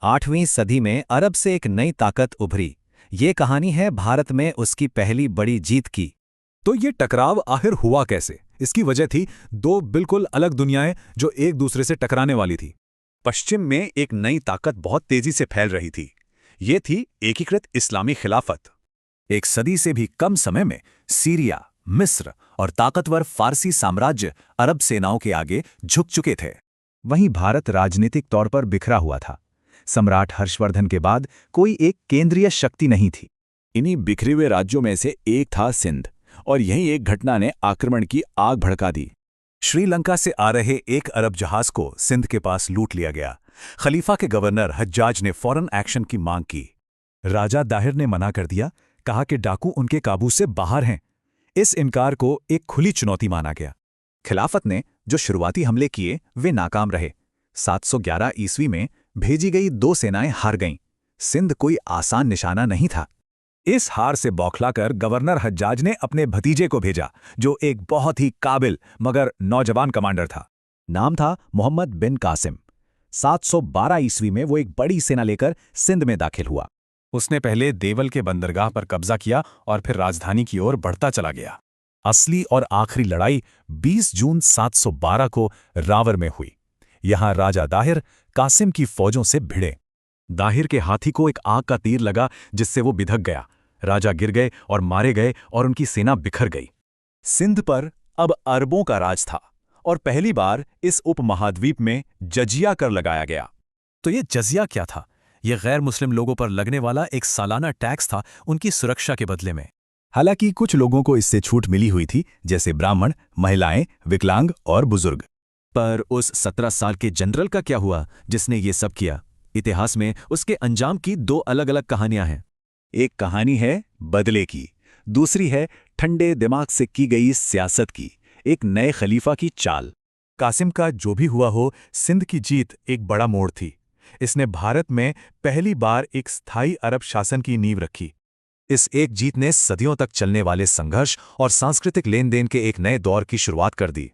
8वीं सदी में अरब से एक नई ताकत उभरी। ये कहानी है भारत में उसकी पहली बड़ी जीत की। तो ये टकराव आखिर हुआ कैसे? इसकी वजह थी दो बिल्कुल अलग दुनियाएं जो एक दूसरे से टकराने वाली थी। पश्चिम में एक नई ताकत बहुत तेजी से फैल रही थी। ये थी एकीकृत इस्लामी खिलाफत। एक सदी से भी कम समय में सीरिया, मिस्र और ताकतवर फारसी साम्राज्य अरब सेनाओं के आगे झुक चुके थे। वहीं भारत राजनीतिक तौर पर बिखरा हुआ था। सम्राट हर्षवर्धन के बाद कोई एक केंद्रीय शक्ति नहीं थी। इन्हीं बिखरे हुए राज्यों में से एक था सिंध, और यहीं एक घटना ने आक्रमण की आग भड़का दी। श्रीलंका से आ रहे एक अरब जहाज को सिंध के पास लूट लिया गया। खलीफा के गवर्नर हज्जाज ने फौरन एक्शन की मांग की। राजा दाहिर ने मना कर दिया, कहा कि डाकू उनके काबू से बाहर हैं। इस इनकार को एक खुली चुनौती माना गया। खिलाफत ने जो शुरुआती हमले किए वे नाकाम रहे। 711 ईस्वी में भेजी गई 2 सेनाएं हार गईं। सिंध कोई आसान निशाना नहीं था। इस हार से बौखलाकर गवर्नर हज्जाज ने अपने भतीजे को भेजा, जो एक बहुत ही काबिल मगर नौजवान कमांडर था। नाम था मोहम्मद बिन कासिम। 712 ईस्वी में वो एक बड़ी सेना लेकर सिंध में दाखिल हुआ। उसने पहले देवल के बंदरगाह पर कब्जा किया और फिर राजधानी की ओर बढ़ता चला गया। असली और आखिरी लड़ाई 20 जून 712 को रावर में हुई। यहां राजा दाहिर कासिम की फौजों से भिड़े। दाहिर के हाथी को एक आग का तीर लगा, जिससे वो बिधक गया। राजा गिर गए और मारे गए और उनकी सेना बिखर गई। सिंध पर अब अरबों का राज था और पहली बार इस उपमहाद्वीप में जजिया कर लगाया गया। तो ये जजिया क्या था? ये गैर मुस्लिम लोगों पर लगने वाला एक सालाना टैक्स था, उनकी सुरक्षा के बदले में। हालांकि कुछ लोगों को इससे छूट मिली हुई थी, जैसे ब्राह्मण, महिलाएं, विकलांग और बुजुर्ग। पर उस 17 साल के जनरल का क्या हुआ जिसने ये सब किया? इतिहास में उसके अंजाम की 2 अलग-अलग कहानियां हैं। एक कहानी है बदले की, दूसरी है ठंडे दिमाग से की गई सियासत की, एक नए खलीफा की चाल। कासिम का जो भी हुआ हो, सिंध की जीत एक बड़ा मोड़ थी। इसने भारत में पहली बार एक स्थायी अरब शासन की नींव रखी। इस एक जीत ने सदियों तक चलने वाले संघर्ष और सांस्कृतिक लेन देन के एक नए दौर की शुरुआत कर दी।